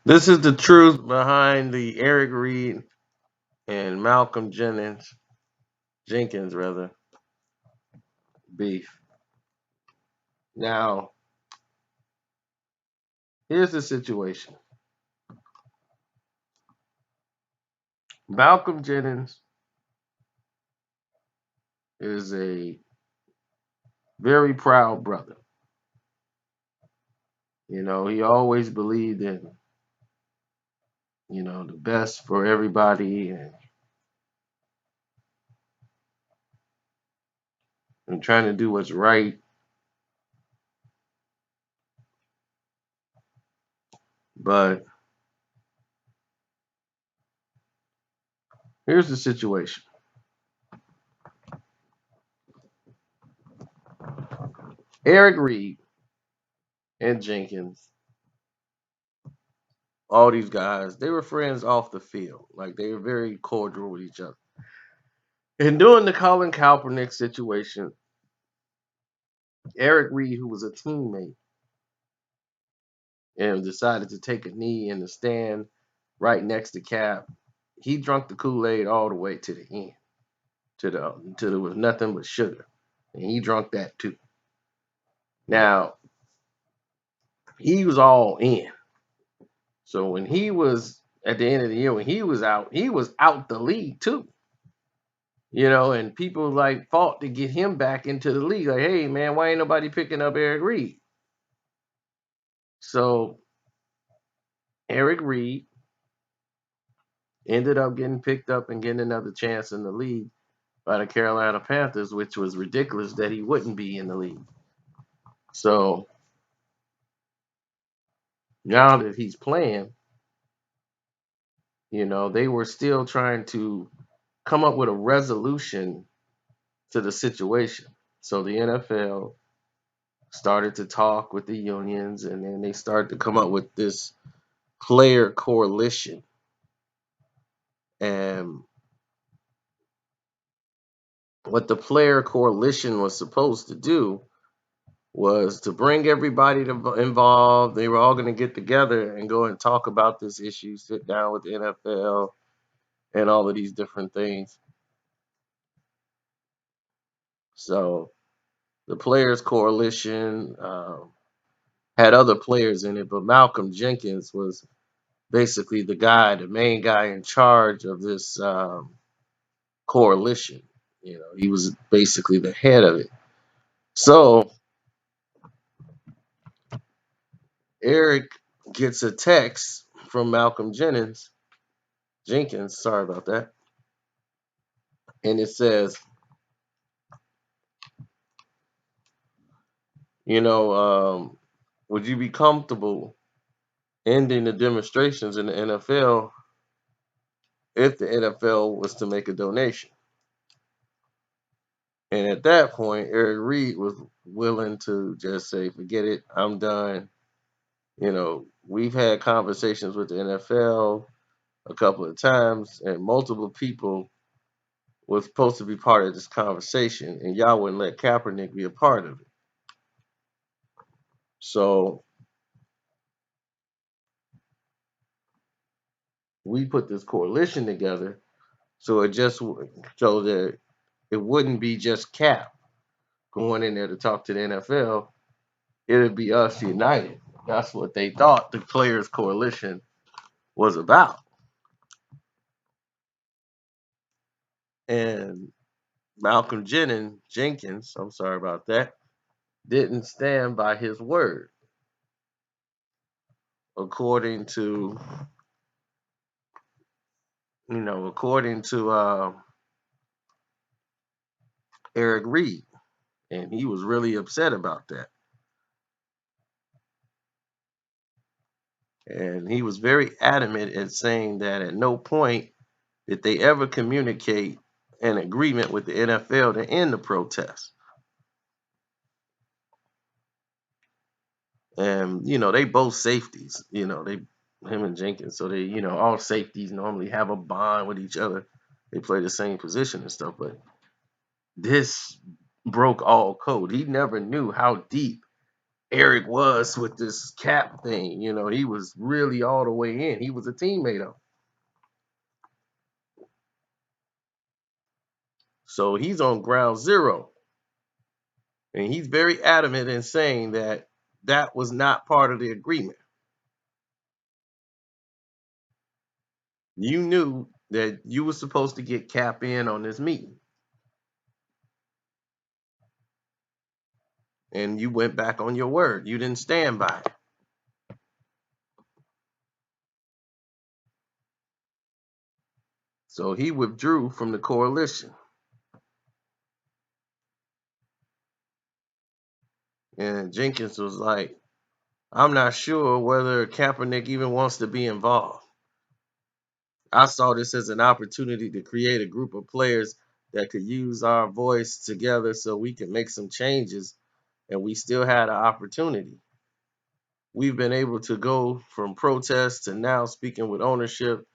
This is the truth behind the Eric Reid and Malcolm Jenkins rather, beef. Now, here's the situation. Malcolm Jenkins is a very proud brother. He always believed in, the best for everybody and trying to do what's right. But here's the situation. Eric Reid and Jenkins, all these guys, they were friends off the field. Like they were very cordial with each other. And during the Colin Kaepernick situation, Eric Reid, who was a teammate, and decided to take a knee in the stand right next to Cap, he drank the Kool-Aid all the way to the end, till there was nothing but sugar, and he drank that too. Now he was all in. So when he was at the end of the year, when he was out the league too. And people like fought to get him back into the league. Like, hey man, why ain't nobody picking up Eric Reid? So Eric Reid ended up getting picked up and getting another chance in the league by the Carolina Panthers, which was ridiculous that he wouldn't be in the league. So now that he's playing, they were still trying to come up with a resolution to the situation. So the NFL started to talk with the unions, and then they started to come up with this player coalition. And what the player coalition was supposed to do was to bring everybody involved. They were all going to get together and go and talk about this issue, sit down with the NFL and all of these different things. So the Players Coalition had other players in it, but Malcolm Jenkins was basically the main guy in charge of this coalition. He was basically the head of it. So Eric gets a text from Malcolm Jenkins, sorry about that. And it says, you know, would you be comfortable ending the demonstrations in the NFL if the NFL was to make a donation? And at that point, Eric Reid was willing to just say, forget it, I'm done. We've had conversations with the NFL a couple of times, and multiple people was supposed to be part of this conversation, and y'all wouldn't let Kaepernick be a part of it. So we put this coalition together so that it wouldn't be just Cap going in there to talk to the NFL. It'd be us united. That's what they thought the Players Coalition was about. And Malcolm Jenkins, I'm sorry about that, didn't stand by his word. According to, Eric Reid, and he was really upset about that. And he was very adamant in saying that at no point did they ever communicate an agreement with the NFL to end the protest. And they both safeties. Him and Jenkins, so they all safeties normally have a bond with each other. They play the same position and stuff, but this broke all code. He never knew how deep Eric was with this cap thing. You know, he was really all the way in. He was a teammate of him. So he's on ground zero. And he's very adamant in saying that that was not part of the agreement. You knew that you were supposed to get Cap in on this meeting. And you went back on your word. You didn't stand by it. So he withdrew from the coalition. And Jenkins was like, I'm not sure whether Kaepernick even wants to be involved. I saw this as an opportunity to create a group of players that could use our voice together so we can make some changes, and we still had an opportunity. We've been able to go from protest to now speaking with ownership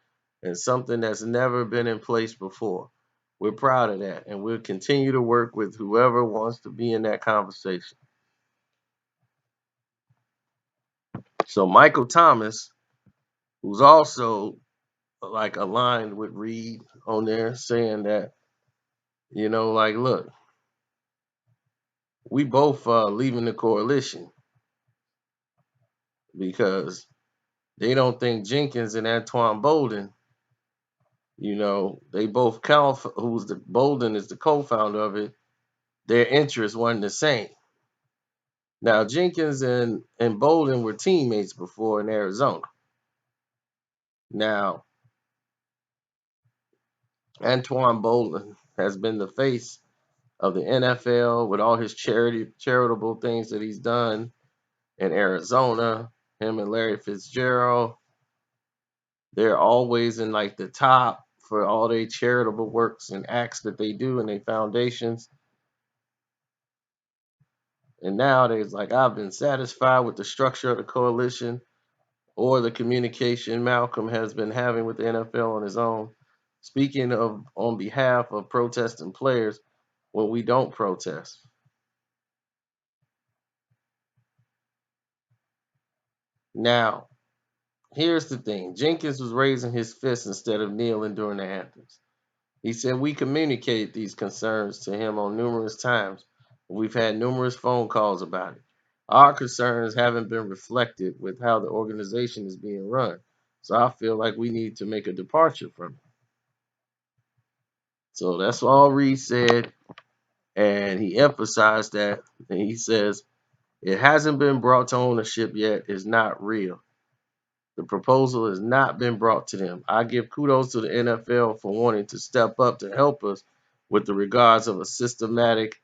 and something that's never been in place before. We're proud of that, and we'll continue to work with whoever wants to be in that conversation. So Michael Thomas, who's also like aligned with Reid on there, saying that, like, look, we both leaving the coalition because they don't think Jenkins and Antoine Bolden, they both Bolden is the co-founder of it. Their interests weren't the same. Now Jenkins and Bolden were teammates before in Arizona. Now Antoine Bolden has been the face of the NFL with all his charitable things that he's done in Arizona. Him and Larry Fitzgerald, they're always in like the top for all their charitable works and acts that they do in their foundations. And nowadays, like, I've been satisfied with the structure of the coalition or the communication Malcolm has been having with the NFL on his own. Speaking of on behalf of protesting players when we don't protest. Now, here's the thing. Jenkins was raising his fist instead of kneeling during the anthems. He said we communicated these concerns to him on numerous times. We've had numerous phone calls about it. Our concerns haven't been reflected with how the organization is being run. So I feel like we need to make a departure from it. So that's all Reid said. And he emphasized that. And he says, it hasn't been brought to ownership yet. It's not real. The proposal has not been brought to them. I give kudos to the NFL for wanting to step up to help us with the regards of a systematic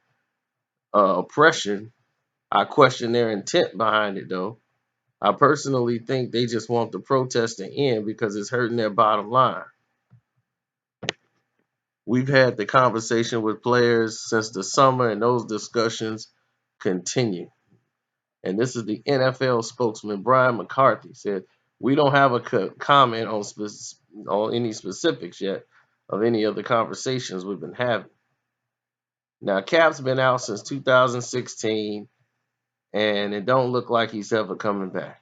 oppression. I question their intent behind it, though. I personally think they just want the protest to end because it's hurting their bottom line. We've had the conversation with players since the summer, and those discussions continue. And this is the NFL spokesman, Brian McCarthy, said, we don't have a comment on any specifics yet of any of the conversations we've been having. Now, Cap's been out since 2016, and it don't look like he's ever coming back.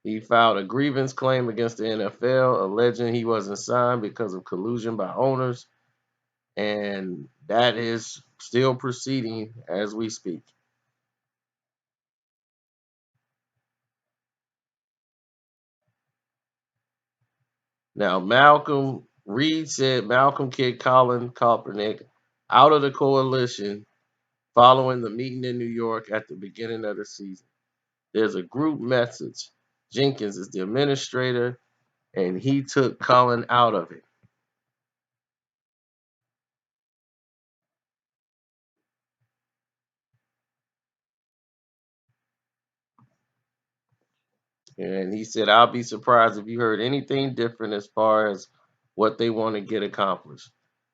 He filed a grievance claim against the NFL, alleging he wasn't signed because of collusion by owners, and that is still proceeding as we speak. Now, Reid said Malcolm kicked Colin Kaepernick out of the coalition following the meeting in New York at the beginning of the season. There's a group message. Jenkins is the administrator, and he took Colin out of it. And he said, I'll be surprised if you heard anything different as far as what they want to get accomplished.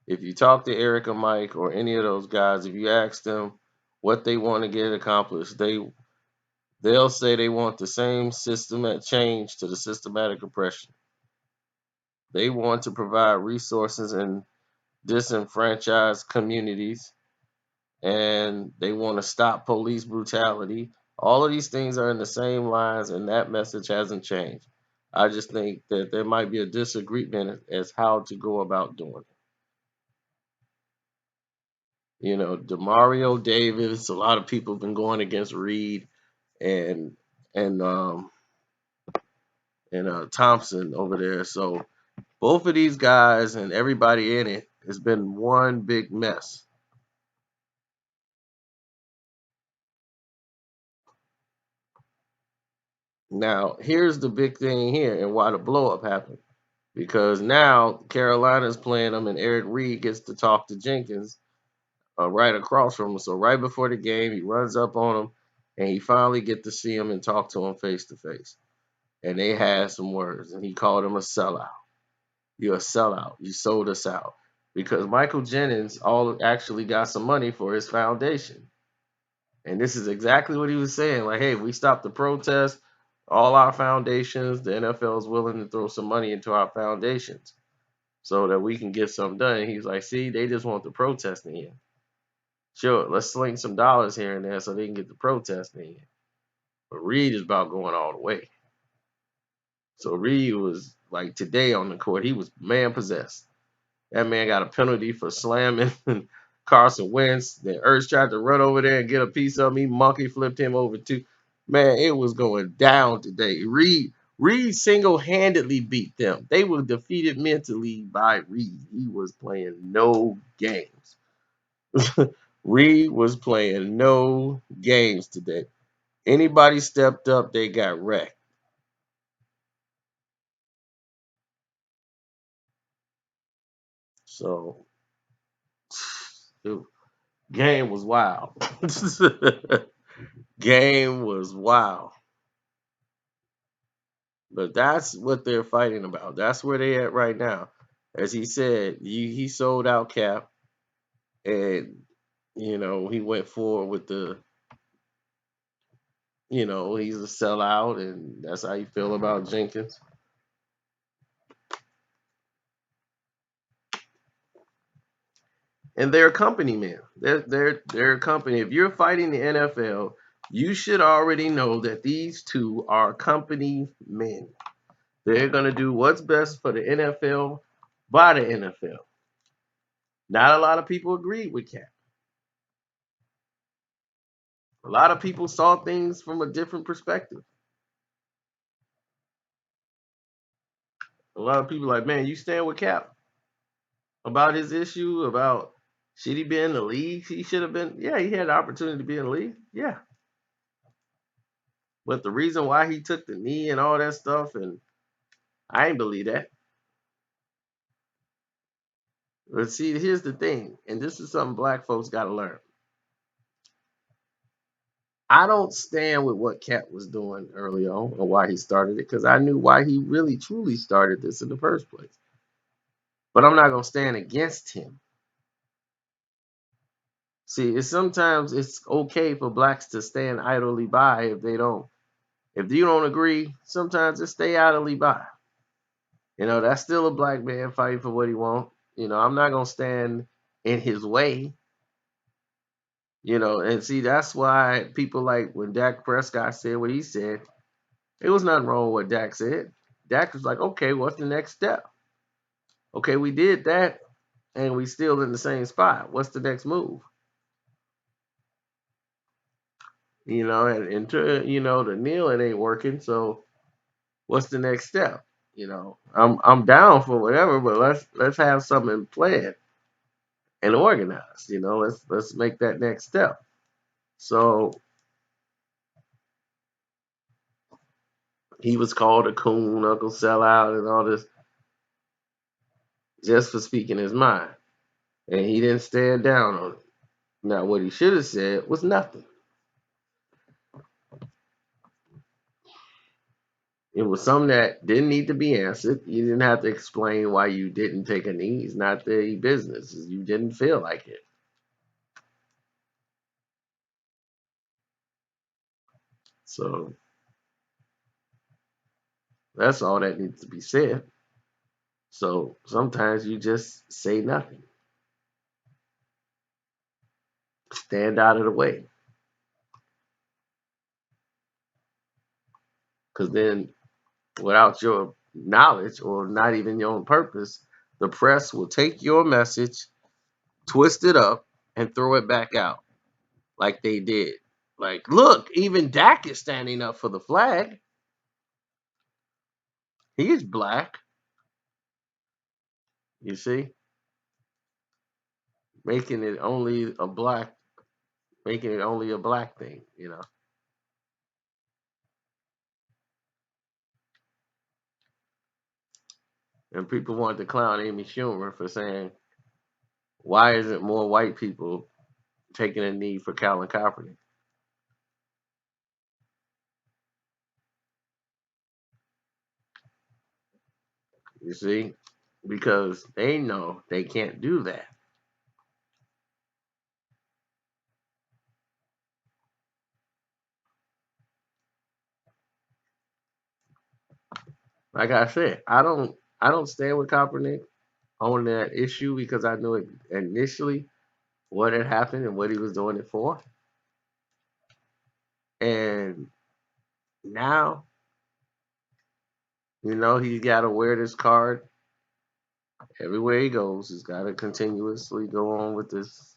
If you talk to Eric or Mike or any of those guys, if you ask them what they want to get accomplished, they'll say they want the same system change to the systematic oppression. They want to provide resources in disenfranchised communities, and they want to stop police brutality. All of these things are in the same lines, and that message hasn't changed. I just think that there might be a disagreement as how to go about doing it. Demario Davis, a lot of people have been going against Reid and and um and Thompson over there. So both of these guys and everybody in it has been one big mess. Now, here's the big thing here and why the blow up happened. Because now Carolina's playing them and Eric Reid gets to talk to Jenkins right across from him. So right before the game, he runs up on him and he finally get to see him and talk to him face to face. And they had some words and he called him a sellout. You're a sellout. You sold us out. Because Michael Jennings all actually got some money for his foundation. And this is exactly what he was saying. Like, hey, we stopped the protest, all our foundations, the NFL is willing to throw some money into our foundations so that we can get something done. And he's like, see, they just want the protesting in. Sure, let's sling some dollars here and there so they can get the protesting in. But Reid is about going all the way. So Reid was like today on the court, he was man possessed. That man got a penalty for slamming Carson Wentz. Then Ertz tried to run over there and get a piece of him. He monkey flipped him over too. Man, it was going down today. Reid single-handedly beat them. They were defeated mentally by Reid. He was playing no games. Reid was playing no games today. Anybody stepped up, they got wrecked. So, the game was wild. Game was wild. But that's what they're fighting about. That's where they at right now. As he said, he sold out Cap, and he went forward with he's a sellout, and that's how you feel about Jenkins. And they're company men. They're a company. If you're fighting the NFL, you should already know that these two are company men. They're gonna do what's best for the NFL by the NFL. Not a lot of people agreed with Cap. A lot of people saw things from a different perspective. A lot of people like, man, you stand with Cap about his issue, about should he be in the league? He should have been. Yeah, he had the opportunity to be in the league. Yeah. But the reason why he took the knee and all that stuff, and I ain't believe that. But see, here's the thing, and this is something black folks got to learn. I don't stand with what Cap was doing early on or why he started it because I knew why he really truly started this in the first place. But I'm not gonna stand against him. See, sometimes it's okay for blacks to stand idly by if they don't. If you don't agree, sometimes just stay idly by. That's still a black man fighting for what he wants. I'm not gonna stand in his way. And see, that's why people like when Dak Prescott said what he said, it was nothing wrong with what Dak said. Dak was like, okay, what's the next step? Okay, we did that, and we still in the same spot. What's the next move? And the kneeling ain't working, so what's the next step? I'm down for whatever, but let's have something planned and organized. Let's make that next step. So he was called a coon, Uncle Sellout, and all this just for speaking his mind, and he didn't stand down on it. Now, what he should have said was nothing. It was something that didn't need to be answered. You didn't have to explain why you didn't take a knee. It's not the business. You didn't feel like it. So that's all that needs to be said. So sometimes you just say nothing. Stand out of the way. Because then, without your knowledge or not even your own purpose, the press will take your message, twist it up, and throw it back out like they did. Like, look, even Dak is standing up for the flag. He is black, you see, making it only a black, making it only a black thing, you know. And people wanted to clown Amy Schumer for saying, why isn't more white people taking a knee for Colin Kaepernick? You see, because they know they can't do that. Like I said, I don't stand with Kaepernick on that issue because I knew it initially what had happened and what he was doing it for. And now, he's got to wear this card everywhere he goes. He's got to continuously go on with this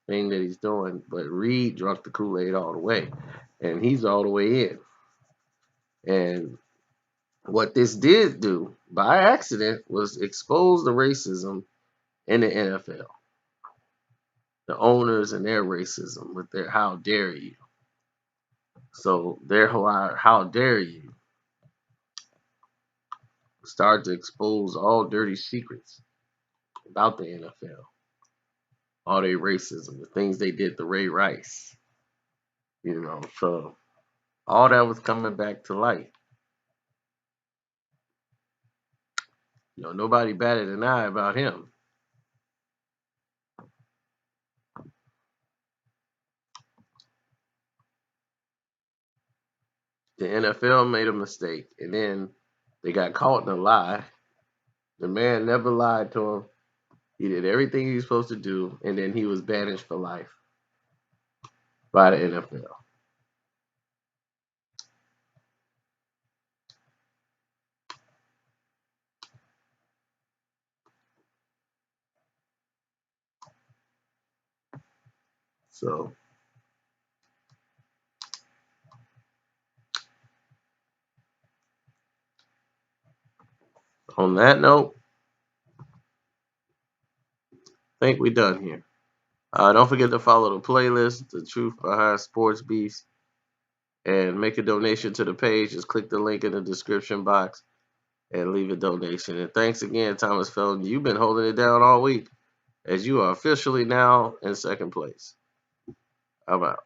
thing that he's doing. But Reid drunk the Kool-Aid all the way, and he's all the way in. And what this did do by accident was expose the racism in the NFL, the owners and their racism with their "how dare you." So their "how dare you" started to expose all dirty secrets about the NFL, all their racism, the things they did to Ray Rice, So all that was coming back to light. Nobody batted an eye about him. The NFL made a mistake, and then they got caught in a lie. The man never lied to him. He did everything he was supposed to do, and then he was banished for life by the NFL. So, on that note, I think we're done here. Don't forget to follow the playlist, The Truth Behind Sports Beefs, and make a donation to the page. Just click the link in the description box and leave a donation. And thanks again, Thomas Felton. You've been holding it down all week as you are officially now in second place. I'm out.